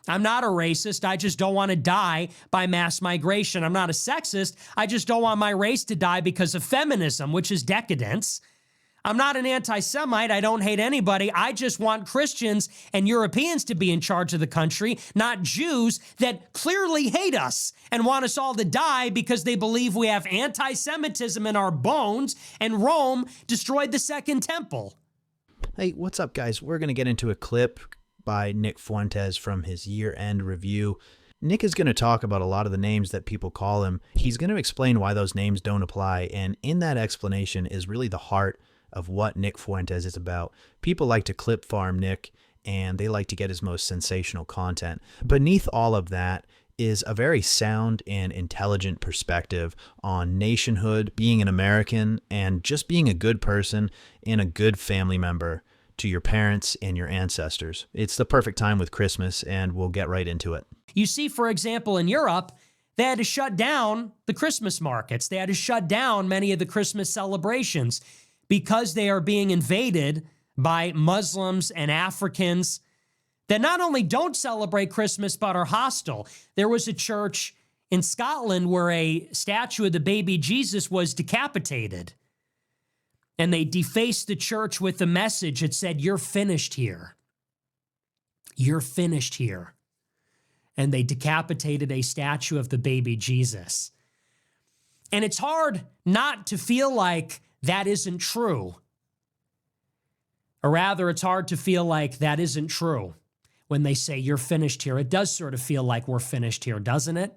I'm not a racist. I just don't want to die by mass migration. I'm not a sexist. I just don't want my race to die because of feminism, which is decadence. I'm not an anti-Semite. I don't hate anybody. I just want Christians and Europeans to be in charge of the country, not Jews that clearly hate us and want us all to die because they believe we have anti-Semitism in our bones and Rome destroyed the Second Temple. Hey, what's up, guys? We're going to get into a clip by Nick Fuentes from his year-end review. Nick is going to talk about a lot of the names that people call him. He's going to explain why those names don't apply, and in that explanation is really the heart of what Nick Fuentes is about. People like to clip farm Nick, and they like to get his most sensational content. Beneath all of that is a very sound and intelligent perspective on nationhood, being an American, and just being a good person and a good family member to your parents and your ancestors. It's the perfect time with Christmas, and we'll get right into it. You see, for example, in Europe, they had to shut down the Christmas markets. They had to shut down many of the Christmas celebrations because they are being invaded by Muslims and Africans that not only don't celebrate Christmas, but are hostile. There was a church in Scotland where a statue of the baby Jesus was decapitated. And they defaced the church with the message. It said, "You're finished here. You're finished here." And they decapitated a statue of the baby Jesus. And it's hard not to feel like that isn't true. Or rather, it's hard to feel like that isn't true when they say you're finished here. It does sort of feel like we're finished here, doesn't it?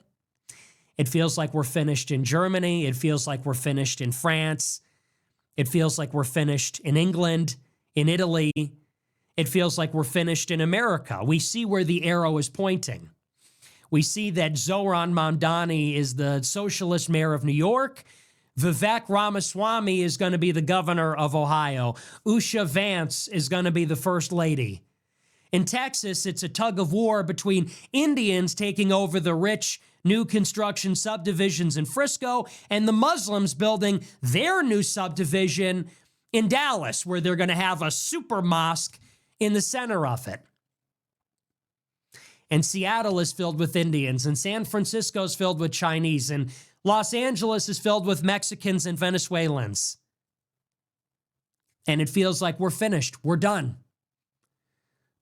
It feels like we're finished in Germany. It feels like we're finished in France. It feels like we're finished in England, in Italy. It feels like we're finished in America. We see where the arrow is pointing. We see that Zoran Mamdani is the socialist mayor of New York. Vivek Ramaswamy is going to be the governor of Ohio. Usha Vance is going to be the first lady. In Texas, it's a tug of war between Indians taking over the rich new construction subdivisions in Frisco and the Muslims building their new subdivision in Dallas, where they're going to have a super mosque in the center of it. And Seattle is filled with Indians, and San Francisco is filled with Chinese, and Los Angeles is filled with Mexicans and Venezuelans. And it feels like we're finished. We're done.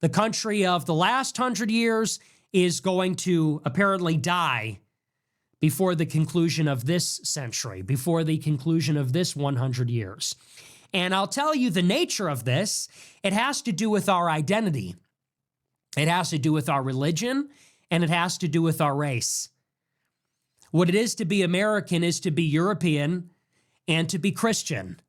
The country of the last 100 years is going to apparently die before the conclusion of this century, before the conclusion of this 100 years. And I'll tell you the nature of this. It has to do with our identity. It has to do with our religion, and it has to do with our race. What it is to be American is to be European and to be Christian.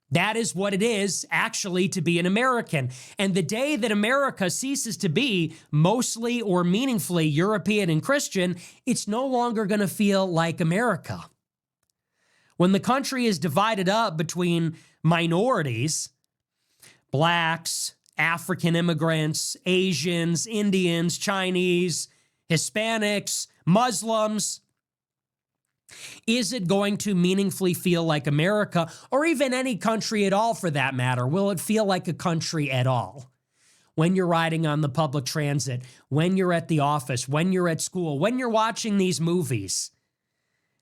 That is what it is actually to be an American. And the day that America ceases to be mostly or meaningfully European and Christian, it's no longer going to feel like America. When the country is divided up between minorities, blacks, African immigrants, Asians, Indians, Chinese, Hispanics, Muslims, is it going to meaningfully feel like America, or even any country at all for that matter? Will it feel like a country at all? When you're riding on the public transit, when you're at the office, when you're at school, when you're watching these movies,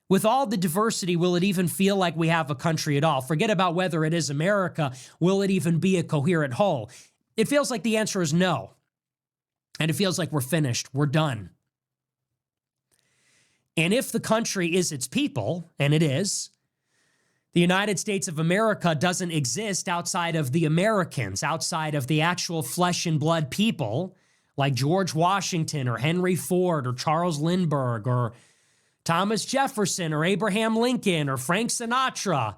with all the diversity, will it even feel like we have a country at all? Forget about whether it is America. Will it even be a coherent whole? It feels like the answer is no. And it feels like we're finished. We're done. And if the country is its people, and it is, the United States of America doesn't exist outside of the Americans, outside of the actual flesh and blood people like George Washington or Henry Ford or Charles Lindbergh or Thomas Jefferson or Abraham Lincoln or Frank Sinatra.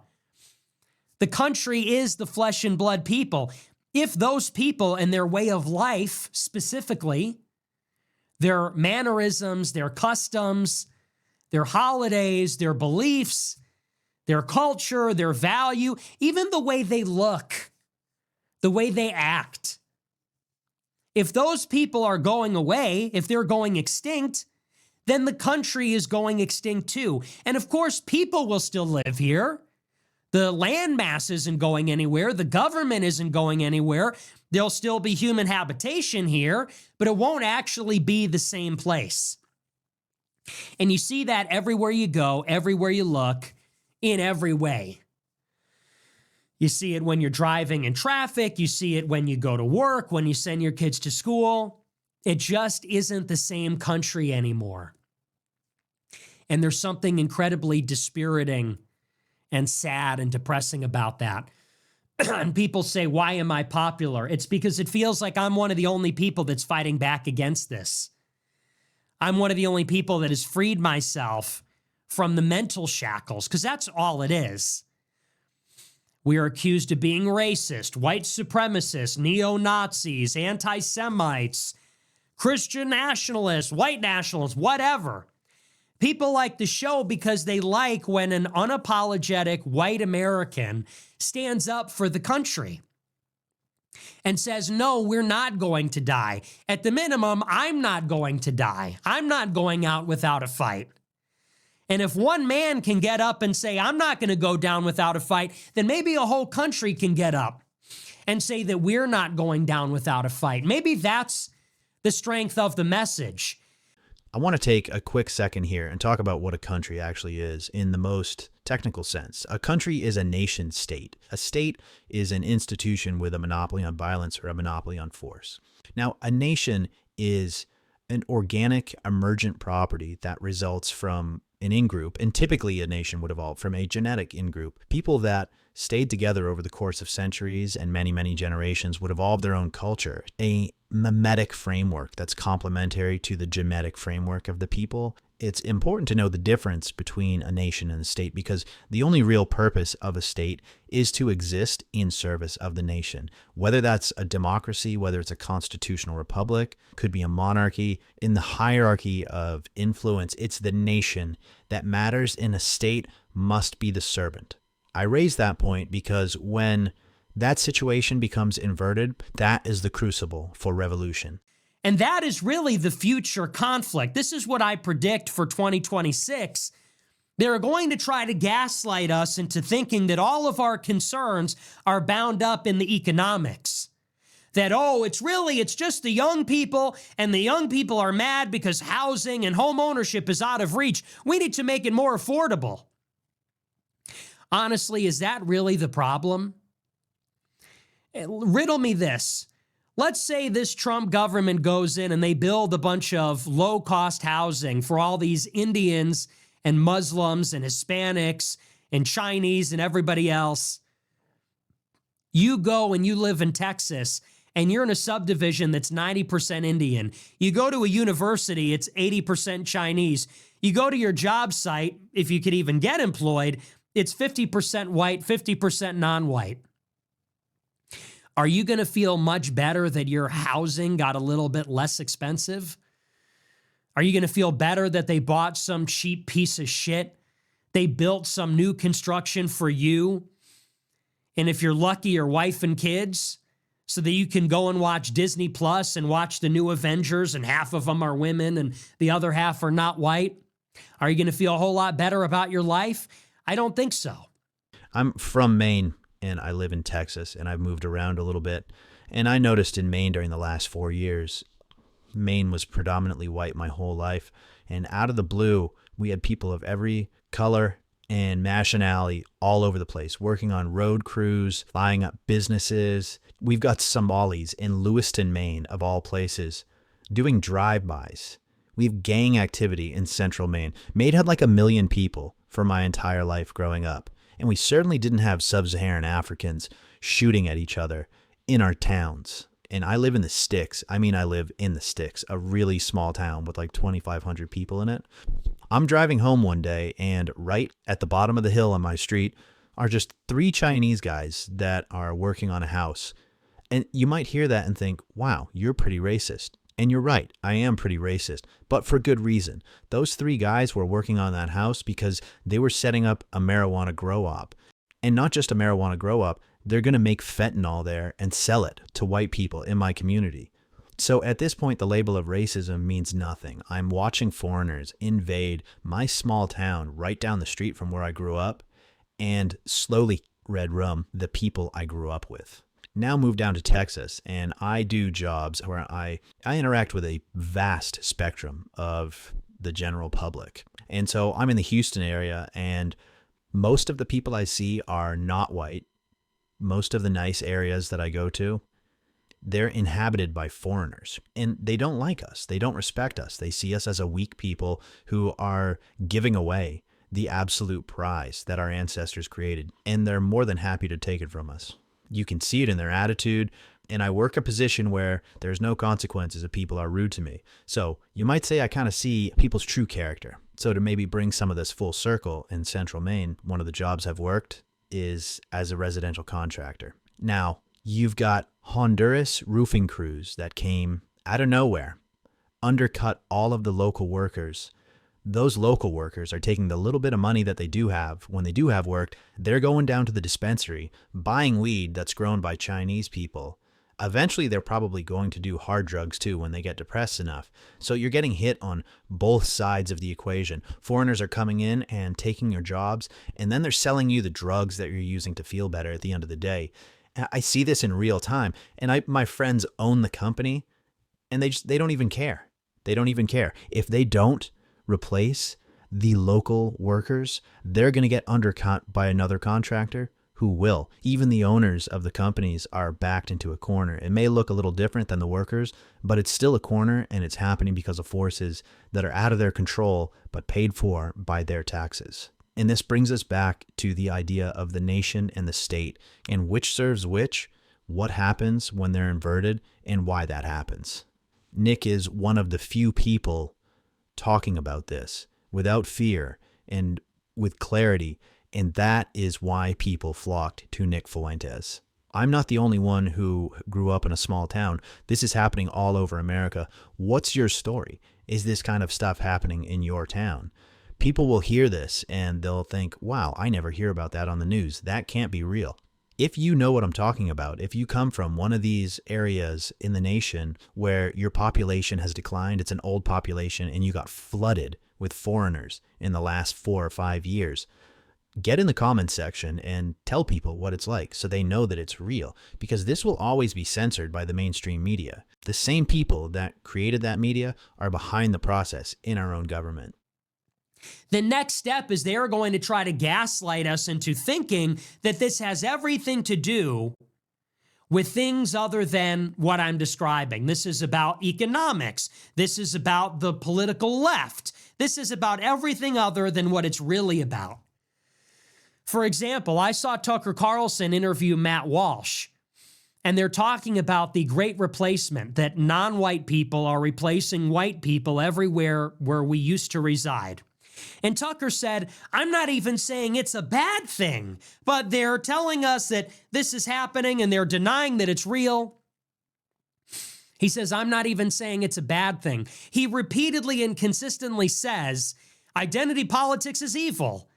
The country is the flesh and blood people. If those people and their way of life specifically, their mannerisms, their customs, their holidays, their beliefs, their culture, their value, even the way they look, the way they act. If those people are going away, if they're going extinct, then the country is going extinct too. And of course, people will still live here. The landmass isn't going anywhere. The government isn't going anywhere. There'll still be human habitation here, but it won't actually be the same place. And you see that everywhere you go, everywhere you look, in every way. You see it when you're driving in traffic. You see it when you go to work, when you send your kids to school. It just isn't the same country anymore. And there's something incredibly dispiriting and sad and depressing about that. And people say, why am I popular? It's because it feels like I'm one of the only people that's fighting back against this. I'm one of the only people that has freed myself from the mental shackles, because that's all it is. We are accused of being racist, white supremacists, neo-Nazis, anti-Semites, Christian nationalists, white nationalists, whatever. People like the show because they like when an unapologetic white American stands up for the country and says, no, we're not going to die. At the minimum, I'm not going to die. I'm not going out without a fight. And if one man can get up and say, I'm not going to go down without a fight, then maybe a whole country can get up and say that we're not going down without a fight. Maybe that's the strength of the message. I want to take a quick second here and talk about what a country actually is in the most technical sense. A country is a nation state. A state is an institution with a monopoly on violence or a monopoly on force. Now, a nation is an organic, emergent property that results from an in-group, and typically a nation would evolve from a genetic in-group. People that stayed together over the course of centuries and many, many generations would evolve their own culture, a mimetic framework that's complementary to the genetic framework of the people. It's important to know the difference between a nation and a state, because the only real purpose of a state is to exist in service of the nation. Whether that's a democracy, whether it's a constitutional republic, could be a monarchy. In the hierarchy of influence, it's the nation that matters, and a state must be the servant. I raise that point because when that situation becomes inverted, that is the crucible for revolution. And that is really the future conflict. This is what I predict for 2026. They're going to try to gaslight us into thinking that all of our concerns are bound up in the economics. That, oh, it's just the young people, and the young people are mad because housing and home ownership is out of reach. We need to make it more affordable. Honestly, is that really the problem? Riddle me this. Let's say this Trump government goes in and they build a bunch of low-cost housing for all these Indians and Muslims and Hispanics and Chinese and everybody else. You go and you live in Texas and you're in a subdivision that's 90% Indian. You go to a university, it's 80% Chinese. You go to your job site, if you could even get employed, it's 50% white, 50% non-white. Are you going to feel much better that your housing got a little bit less expensive? Are you going to feel better that they bought some cheap piece of shit? They built some new construction for you. And if you're lucky, your wife and kids, so that you can go and watch Disney Plus and watch the new Avengers, and half of them are women and the other half are not white. Are you going to feel a whole lot better about your life? I don't think so. I'm from Maine, and I live in Texas, and I've moved around a little bit. And I noticed in Maine during the last 4 years, Maine was predominantly white my whole life. And out of the blue, we had people of every color and nationality all over the place, working on road crews, flying up businesses. We've got Somalis in Lewiston, Maine, of all places, doing drive-bys. We have gang activity in central Maine. Maine had like 1 million people for my entire life growing up. And we certainly didn't have sub-Saharan Africans shooting at each other in our towns. And I live in the sticks. I live in the sticks, a really small town with like 2,500 people in it. I'm driving home one day, and right at the bottom of the hill on my street are just 3 Chinese guys that are working on a house. And you might hear that and think, wow, you're pretty racist. And you're right, I am pretty racist, but for good reason. Those 3 guys were working on that house because they were setting up a marijuana grow-op. And not just a marijuana grow-op, they're going to make fentanyl there and sell it to white people in my community. So at this point, the label of racism means nothing. I'm watching foreigners invade my small town right down the street from where I grew up and slowly red rum, the people I grew up with. Now moved down to Texas, and I do jobs where I interact with a vast spectrum of the general public. And so I'm in the Houston area, and most of the people I see are not white. Most of the nice areas that I go to, they're inhabited by foreigners, and they don't like us. They don't respect us. They see us as a weak people who are giving away the absolute prize that our ancestors created, and they're more than happy to take it from us. You can see it in their attitude, and I work a position where there's no consequences if people are rude to me. So you might say I kind of see people's true character. So to maybe bring some of this full circle in Central Maine, one of the jobs I've worked is as a residential contractor. Now, you've got Honduras roofing crews that came out of nowhere, undercut all of the local workers. Those local workers are taking the little bit of money that they do have when they do have work. They're going down to the dispensary, buying weed that's grown by Chinese people. Eventually, they're probably going to do hard drugs too when they get depressed enough. So you're getting hit on both sides of the equation. Foreigners are coming in and taking your jobs, and then they're selling you the drugs that you're using to feel better at the end of the day. I see this in real time, and my friends own the company, and they don't even care. They don't even care. If they don't replace the local workers, they're going to get undercut by another contractor who will. Even the owners of the companies are backed into a corner. It may look a little different than the workers, but it's still a corner, and it's happening because of forces that are out of their control but paid for by their taxes. And this brings us back to the idea of the nation and the state, and which serves which, what happens when they're inverted, and why that happens. Nick is one of the few people talking about this without fear and with clarity, and that is why people flocked to Nick Fuentes. I'm not the only one who grew up in a small town. This is happening all over America. What's your story? Is this kind of stuff happening in your town? People will hear this and they'll think, wow, I never hear about that on the news. That can't be real. If you know what I'm talking about, if you come from one of these areas in the nation where your population has declined, it's an old population, and you got flooded with foreigners in the last 4 or 5 years, get in the comments section and tell people what it's like so they know that it's real, because this will always be censored by the mainstream media. The same people that created that media are behind the process in our own government. The next step is they're going to try to gaslight us into thinking that this has everything to do with things other than what I'm describing. This is about economics. This is about the political left. This is about everything other than what it's really about. For example, I saw Tucker Carlson interview Matt Walsh, and they're talking about the great replacement, that non-white people are replacing white people everywhere where we used to reside. And Tucker said, I'm not even saying it's a bad thing, but they're telling us that this is happening and they're denying that it's real. He says, I'm not even saying it's a bad thing. He repeatedly and consistently says, identity politics is evil.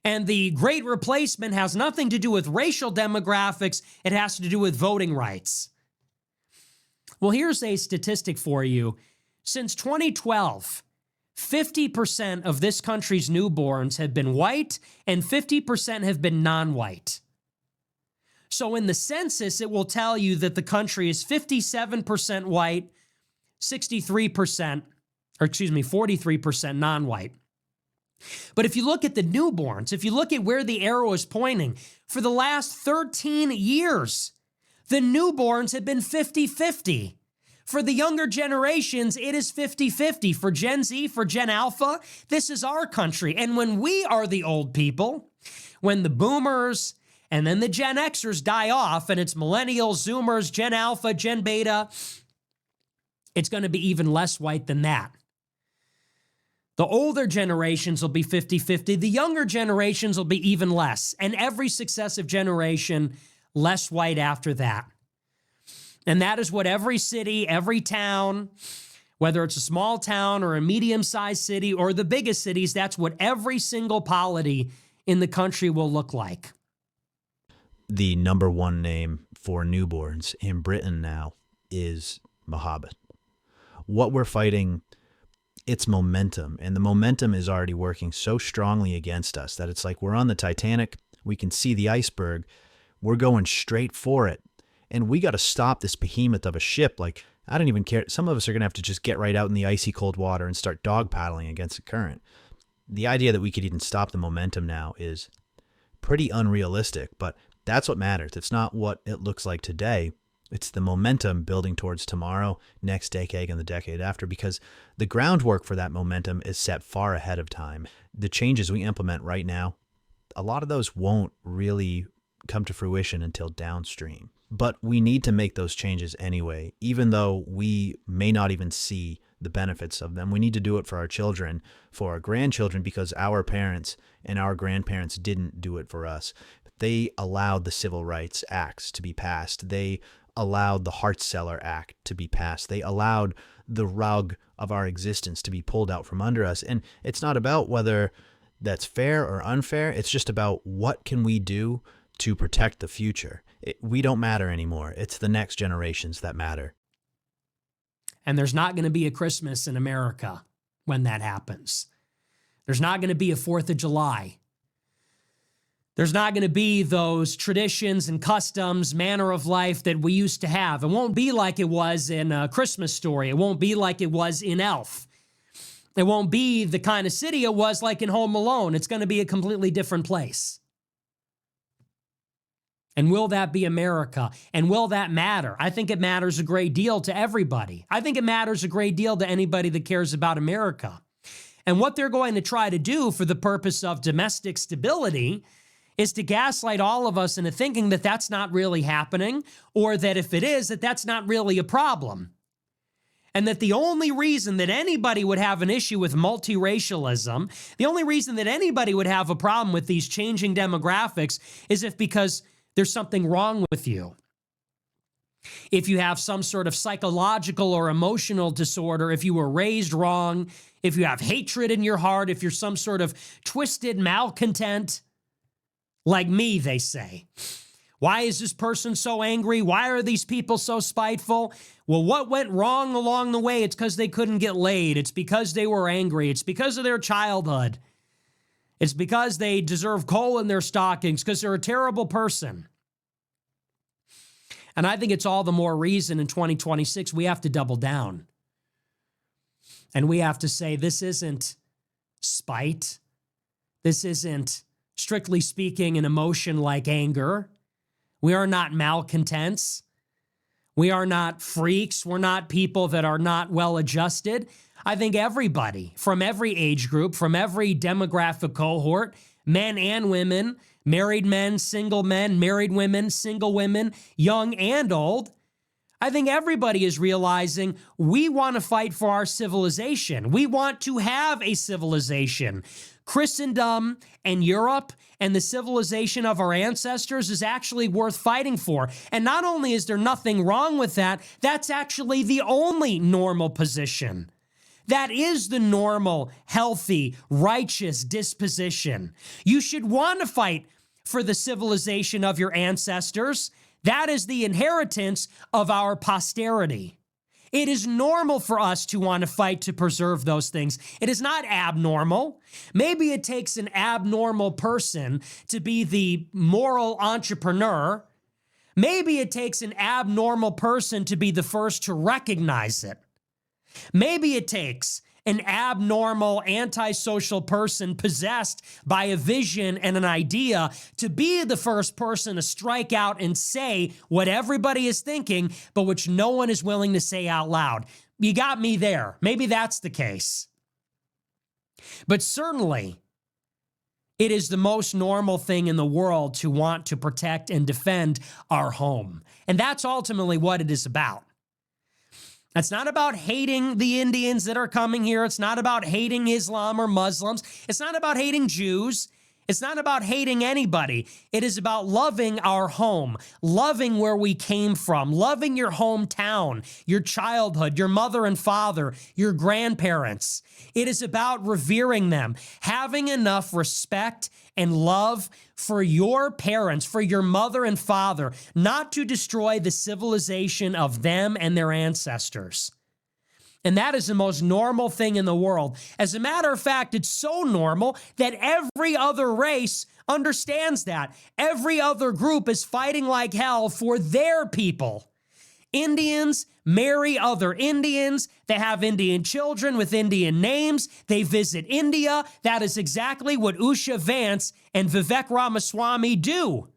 And the great replacement has nothing to do with racial demographics. It has to do with voting rights. Well, here's a statistic for you. Since 2012, 50% of this country's newborns have been white and 50% have been non-white. So in the census, it will tell you that the country is 57% white, 43% non-white. But if you look at the newborns, if you look at where the arrow is pointing, for the last 13 years, the newborns have been 50-50. For the younger generations, it is 50-50. For Gen Z, for Gen Alpha, this is our country. And when we are the old people, when the boomers and then the Gen Xers die off, and it's millennials, Zoomers, Gen Alpha, Gen Beta, it's going to be even less white than that. The older generations will be 50-50. The younger generations will be even less. And every successive generation, less white after that. And that is what every city, every town, whether it's a small town or a medium-sized city or the biggest cities, that's what every single polity in the country will look like. The number one name for newborns in Britain now is Mohammed. What we're fighting It's momentum, and the momentum is already working so strongly against us that it's like we're on the Titanic. We can see the iceberg. We're going straight for it, and we got to stop this behemoth of a ship. Like, I don't even care. Some of us are going to have to just get right out in the icy cold water and start dog paddling against the current. The idea that we could even stop the momentum now is pretty unrealistic, but that's what matters. It's not what it looks like today. It's the momentum building towards tomorrow, next decade, and the decade after, because the groundwork for that momentum is set far ahead of time. The changes we implement right now, a lot of those won't really come to fruition until downstream. But we need to make those changes anyway, even though we may not even see the benefits of them. We need to do it for our children, for our grandchildren, because our parents and our grandparents didn't do it for us. They allowed the Civil Rights Acts to be passed. They allowed the Hart-Celler Act to be passed. They allowed the rug of our existence to be pulled out from under us. And it's not about whether that's fair or unfair. It's just about what can we do to protect the future. We don't matter anymore. It's the next generations that matter. And there's not going to be a Christmas in America when that happens. There's not going to be a 4th of July. There's not going to be those traditions and customs, manner of life that we used to have. It won't be like it was in A Christmas Story. It won't be like it was in Elf. It won't be the kind of city it was like in Home Alone. It's going to be a completely different place. And will that be America? And will that matter? I think it matters a great deal to everybody. I think it matters a great deal to anybody that cares about America. And what they're going to try to do for the purpose of domestic stability is to gaslight all of us into thinking that that's not really happening, or that if it is, that that's not really a problem. And that the only reason that anybody would have an issue with multiracialism, the only reason that anybody would have a problem with these changing demographics is if because there's something wrong with you. If you have some sort of psychological or emotional disorder, if you were raised wrong, if you have hatred in your heart, if you're some sort of twisted malcontent, like me, they say. Why is this person so angry? Why are these people so spiteful? Well, what went wrong along the way? It's because they couldn't get laid. It's because they were angry. It's because of their childhood. It's because they deserve coal in their stockings, because they're a terrible person. And I think it's all the more reason in 2026 we have to double down. And we have to say, this isn't spite. This isn't, strictly speaking, an emotion like anger. We are not malcontents. We are not freaks. We're not people that are not well adjusted. I think everybody from every age group, from every demographic cohort, men and women, married men, single men, married women, single women, young and old, I think everybody is realizing we want to fight for our civilization. We want to have a civilization. Christendom and Europe and the civilization of our ancestors is actually worth fighting for. And not only is there nothing wrong with that, that's actually the only normal position. That is the normal, healthy, righteous disposition. You should want to fight for the civilization of your ancestors. That is the inheritance of our posterity. It is normal for us to want to fight to preserve those things. It is not abnormal. Maybe it takes an abnormal person to be the moral entrepreneur. Maybe it takes an abnormal person to be the first to recognize it. Maybe it takes an abnormal, antisocial person possessed by a vision and an idea to be the first person to strike out and say what everybody is thinking, but which no one is willing to say out loud. You got me there. Maybe that's the case. But certainly, it is the most normal thing in the world to want to protect and defend our home. And that's ultimately what it is about. It's not about hating the Indians that are coming here. It's not about hating Islam or Muslims. It's not about hating Jews. It's not about hating anybody. It is about loving our home, loving where we came from, loving your hometown, your childhood, your mother and father, your grandparents. It is about revering them, having enough respect and love for your parents, for your mother and father, not to destroy the civilization of them and their ancestors. And that is the most normal thing in the world. As a matter of fact, it's so normal that every other race understands that. Every other group is fighting like hell for their people. Indians marry other Indians. They have Indian children with Indian names. They visit India. That is exactly what Usha Vance and Vivek Ramaswamy do.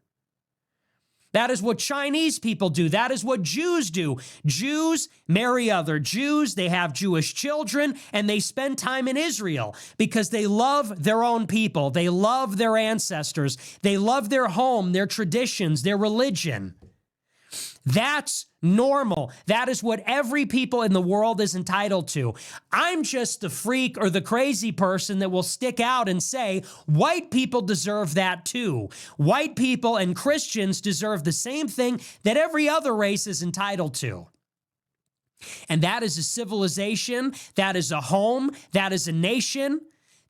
That is what Chinese people do. That is what Jews do. Jews marry other Jews. They have Jewish children, and they spend time in Israel because they love their own people. They love their ancestors. They love their home, their traditions, their religion. That's normal. That is what every people in the world is entitled to. I'm just the freak or the crazy person that will stick out and say, white people deserve that too. White people and Christians deserve the same thing that every other race is entitled to. And that is a civilization, that is a home, that is a nation.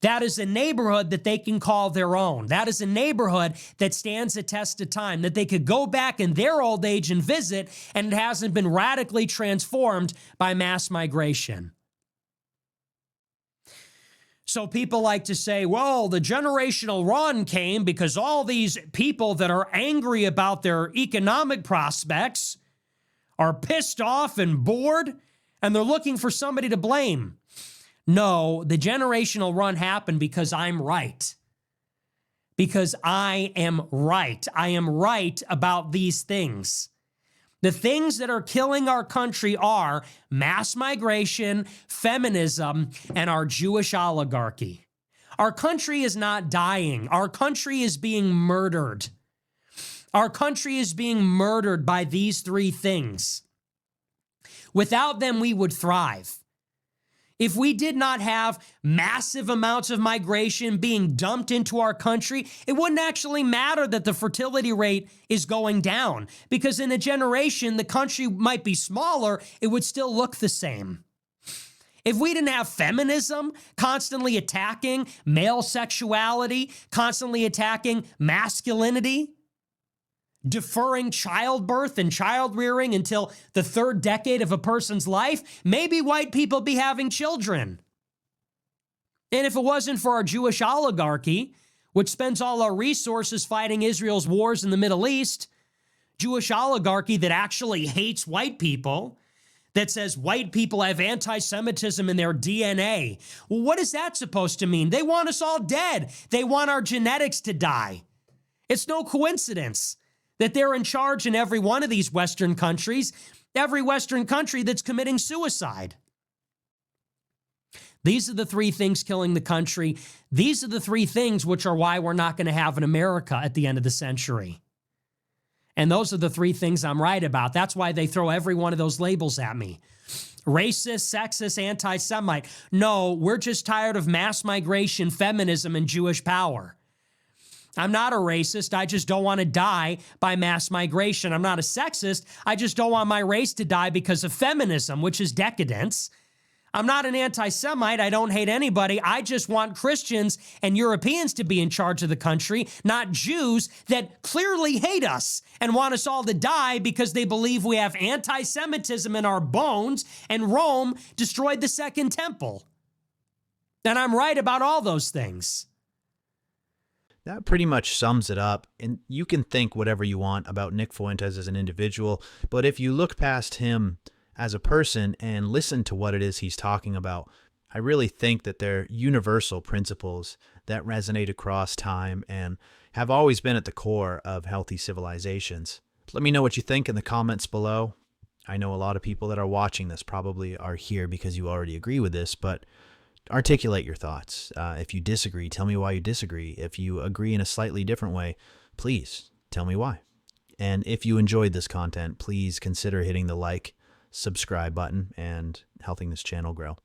That is a neighborhood that they can call their own. That is a neighborhood that stands the test of time, that they could go back in their old age and visit, and it hasn't been radically transformed by mass migration. So people like to say, well, the generational run came because all these people that are angry about their economic prospects are pissed off and bored, and they're looking for somebody to blame. No, the generational run happened because I'm right. Because I am right. I am right about these things. The things that are killing our country are mass migration, feminism, and our Jewish oligarchy. Our country is not dying. Our country is being murdered. Our country is being murdered by these three things. Without them, we would thrive. If we did not have massive amounts of migration being dumped into our country, it wouldn't actually matter that the fertility rate is going down, because in a generation, the country might be smaller, it would still look the same. If we didn't have feminism constantly attacking male sexuality, constantly attacking masculinity, deferring childbirth and child rearing until the third decade of a person's life, maybe white people be having children. And if it wasn't for our Jewish oligarchy, which spends all our resources fighting Israel's wars in the Middle East, Jewish oligarchy that actually hates white people, that says white people have anti-Semitism in their DNA. Well, what is that supposed to mean? They want us all dead. They want our genetics to die. It's no coincidence that they're in charge in every one of these Western countries, every Western country that's committing suicide. These are the three things killing the country. These are the three things which are why we're not going to have an America at the end of the century. And those are the three things I'm right about. That's why they throw every one of those labels at me. Racist, sexist, anti-Semite. No, we're just tired of mass migration, feminism, and Jewish power. I'm not a racist. I just don't want to die by mass migration. I'm not a sexist. I just don't want my race to die because of feminism, which is decadence. I'm not an anti-Semite. I don't hate anybody. I just want Christians and Europeans to be in charge of the country, not Jews that clearly hate us and want us all to die because they believe we have anti-Semitism in our bones and Rome destroyed the Second Temple. And I'm right about all those things. That pretty much sums it up, and you can think whatever you want about Nick Fuentes as an individual, but if you look past him as a person and listen to what it is he's talking about, I really think that they're universal principles that resonate across time and have always been at the core of healthy civilizations. Let me know what you think in the comments below. I know a lot of people that are watching this probably are here because you already agree with this, but articulate your thoughts. If you disagree, tell me why you disagree. If you agree in a slightly different way, please tell me why. And if you enjoyed this content, please consider hitting the like, subscribe button and helping this channel grow.